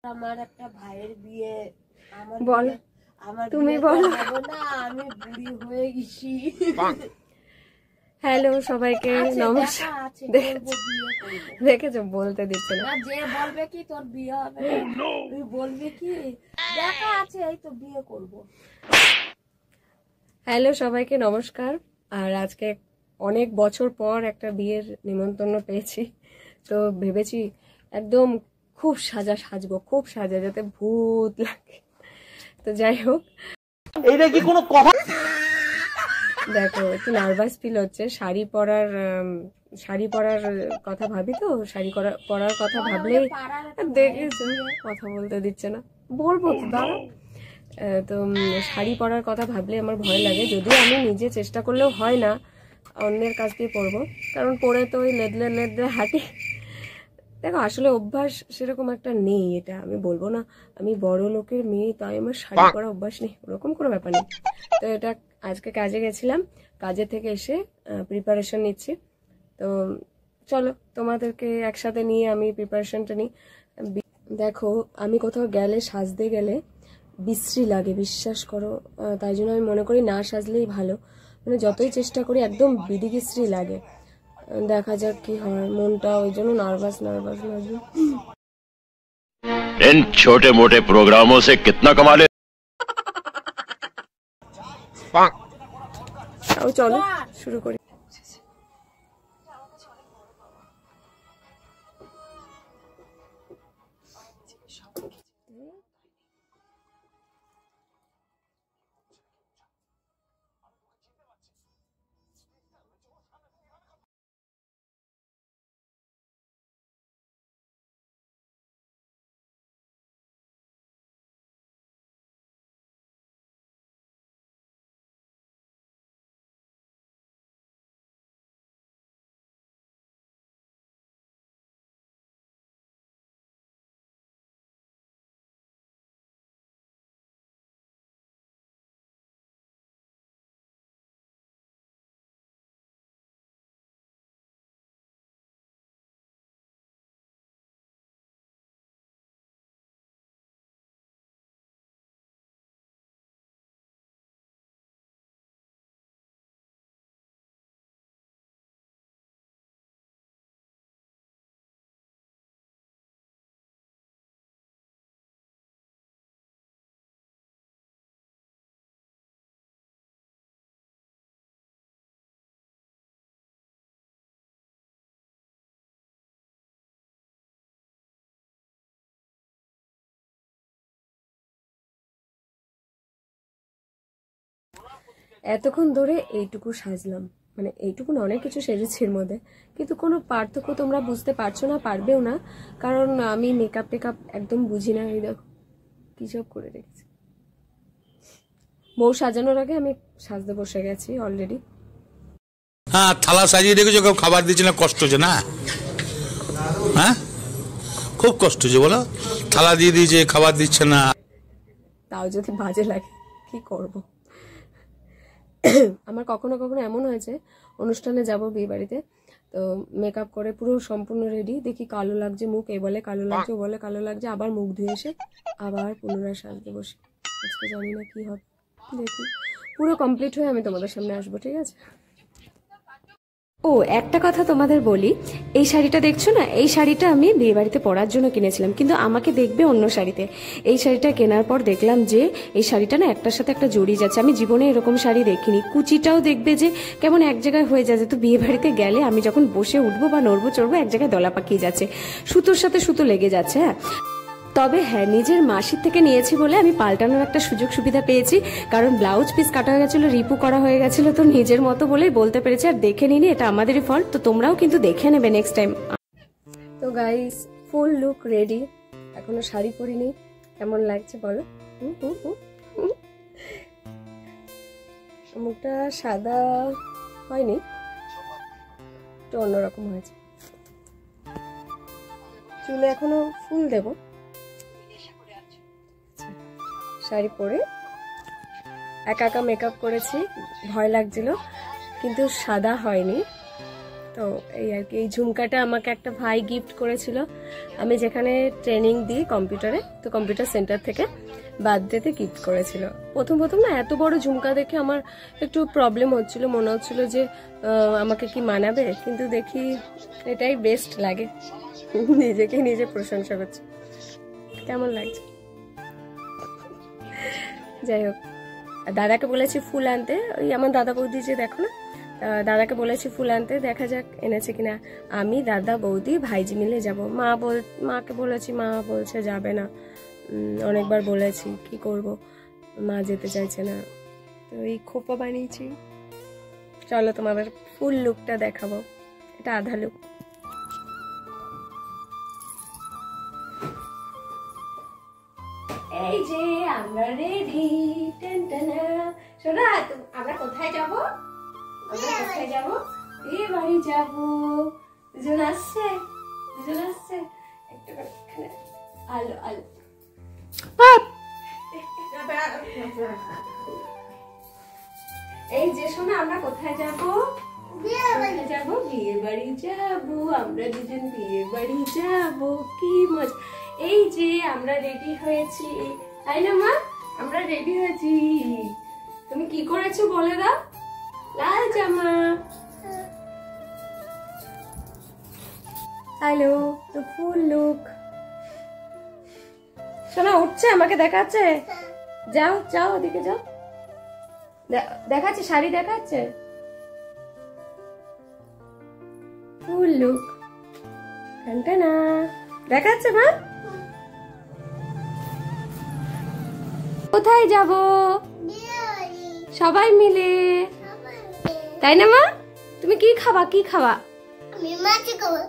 আমার একটা ভাইয়ের বিয়ে, আমার বল, তুমি বলো না, আমি বুড়ি হয়ে গেছি। হ্যালো সবাইকে নমস্কার। দেখেছো বলতে দিচ্ছে না, যে বলবে কি তোর বিয়ে হবে, তুই বলবি কি দেখা আছে এই তো বিয়ে করব। হ্যালো সবাইকে নমস্কার। আর আজকে অনেক বছর পর একটা বিয়ের নিমন্ত্রণ পেয়েছি, তো ভেবেছি একদম খুব সাজবো, খুব সাজা যাতে ভূত লাগে। তো যাই হোক, এইটা কি কোনো কথা? দেখো একটু নার্ভাস ফিল হচ্ছে। শাড়ি পরার কথা ভাবি, তো শাড়ি পরার কথা ভাবলেই দেখেছো কথা বলতে দিচ্ছে না, বলবো তো দাঁড়া। তো শাড়ি পরার কথা ভাবলে আমার ভয় লাগে, যদিও আমি নিজে চেষ্টা করলেও হয় না, অন্যের কাছ দিয়ে পরবো, কারণ পরে তো ওই লেদলে হাঁটি। দেখো আসলে অভ্যাস সেরকম একটা নেই, এটা আমি বলবো না আমি বড় লোকের মেয়ে তাই আমার শাড়ি পরা অভ্যাস নেই, ওরকম কোনো ব্যাপার নেই। তো এটা আজকে কাজে গেছিলাম, কাজে থেকে এসে প্রিপারেশন নিচ্ছি। তো চলো তোমাদেরকে একসাথে নিয়ে আমি প্রিপারেশনটা নিই। দেখো আমি কোথাও গেলে, সাজতে গেলে বিশ্রী লাগে, বিশ্বাস করো, তাই জন্য আমি মনে করি না সাজলেই ভালো। মানে যতই চেষ্টা করি একদম বিধিবিশ্রী লাগে। দেখা যাক কি হয়, মনটা ওই জন্য নার্ভাস লাগে। इन छोटे मोटे प्रोग्रामों से कितना कमा ले। চলো শুরু করি। এতক্ষণ ধরে এইটুকু সাজলাম, মানে এইটুকু না, অনেক কিছু সেজেছি এর মধ্যে, কিন্তু কোনো পার্থক্য তোমরা বুঝতে পারছো না, পারবেও না, কারণ আমি মেকআপ টেকআপ একদম বুঝি না। এই দেখো কি সব করে রেখেছি। বউ সাজানোর আগে আমি সাজতে বসে গেছি অলরেডি। হ্যাঁ, থালা সাজিয়ে রেখেছো, কেউ খাবার দিচ্ছে না, কষ্ট হচ্ছে না? হ্যাঁ, খুব কষ্ট হচ্ছে বলো, থালা দিয়ে দিয়েছে খাবার দিচ্ছে না। তাও যদি বাজে লাগে কি করব। আমার কখনো কখনো এমন হয়েছে, অনুষ্ঠানে যাব বিয়ে বাড়িতে, তো মেকআপ করে পুরো সম্পূর্ণ রেডি, দেখি কালো লাগছে মুখ, এ বলে কালো লাগছে, ও বলে কালো লাগছে, আবার মুখ ধুয়ে এসে আবার পুনরায় সাজতে বসি। আজকে জানি না কি হবে, দেখি পুরো কমপ্লিট হয়ে আমি তোমাদের সামনে আসবো, ঠিক আছে? ও একটা কথা তোমাদের বলি, এই শাড়িটা দেখছো না, এই শাড়িটা আমি বিয়ে বাড়িতে পরার জন্য কিনেছিলাম, কিন্তু আমাকে দেখবে অন্য শাড়িতে। এই শাড়িটা কেনার পর দেখলাম যে এই শাড়িটা না একটার সাথে একটা জড়িয়ে যাচ্ছে, আমি জীবনে এরকম শাড়ি দেখিনি। কুচিটাও দেখবে যে কেমন এক জায়গায় হয়ে যাচ্ছে, তো বিয়ে বাড়িতে গেলে আমি যখন বসে উঠবো বা নড়বো চড়বো এক জায়গায় দলা পাকিয়ে যাচ্ছে, সুতোর সাথে সুতো লেগে যাচ্ছে। হ্যাঁ, তবে হ্যাঁ, নিজের মাসির থেকে নিয়েছি বলে আমি পাল্টানোর একটা সুযোগ সুবিধা পেয়েছি, কারণ ব্লাউজ পিস কাটা হয়ে গেছিলো, রিপু করা হয়ে গেছিলো, তো নিজের মতো বলেই বলতে পেরেছি, আর দেখে নিনি, এটা আমাদেরই ফল্ট, তো তোমরাও কিন্তু দেখে নেবে নেক্সট টাইম। তো গাইস, ফুল লুক রেডি, এখনো শাড়ি পরিনি, কেমন লাগছে বলো? মুখটা সাদা হয়নি, একটু অন্যরকম হয়েছে, চুলে এখনো ফুল দেবো। শাড়ি পরে একা একা মেকআপ করেছি, ভয় লাগছিল, কিন্তু সাদা হয়নি, তো এই আর কি, এই ঝুমকাটা আমাকে একটা ভাই গিফট করেছিল। আমি যেখানে ট্রেনিং দিই কম্পিউটারে, তো কম্পিউটার সেন্টার থেকে বার্থডেতে গিফট করেছিল। প্রথম না এত বড় ঝুমকা দেখে আমার একটু প্রবলেম হচ্ছিল, মনে হচ্ছিল যে আমাকে কি মানাবে, কিন্তু দেখি এটাই বেস্ট লাগে। নিজেকে নিজে প্রশংসা করছি, কেমন লাগছে। যাই হোক, দাদাকে বলেছি ফুল আনতে, ওই আমার দাদা বৌদি যে দেখো না, দাদাকে বলেছি ফুল আনতে, দেখা যাক এনেছে কিনা। আমি, দাদা, বৌদি, ভাইজি মিলে যাব। মাকে বলেছি, মা বলছে যাবে না। অনেকবার বলেছি, কি করব, মা যেতে চাইছে না। তো এই খোপা বানিয়েছি, চলো তোমাদের ফুল লুকটা দেখাবো। এটা আধা লুক। এই যে আমরা রেডি। শোনা, আমরা কোথায় যাব? আমরা কোথায় যাব? বিয়ে বাড়ি যাব। দুজন আসছে, একটা করে এখানে আলো আলো। এই যে শোনা, আমরা কোথায় যাব? বিয়ে বাড়ি যাব। আমরা দুজন বিয়ে বাড়ি যাব, কি মজা। এই যে আমরা রেডি হয়েছি, তাই না মা? আমরা রেডি হয়েছি। তুমি কি করেছো বলে দাও? লাল জামা। হ্যালো, তো ফুল লুক। শোনা উঠছে, আমাকে দেখাচ্ছে। যাও যাও, ওদিকে যাও, দেখাচ্ছে, শাড়ি দেখাচ্ছে। ফুল লুক না দেখাচ্ছে মা। কোথায় যাব? সবাই মিলে, তাই না মা? তুমি কি খাবা? কি খাবা?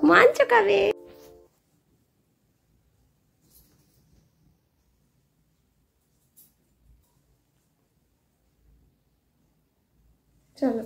মাংস খাবে। চলো।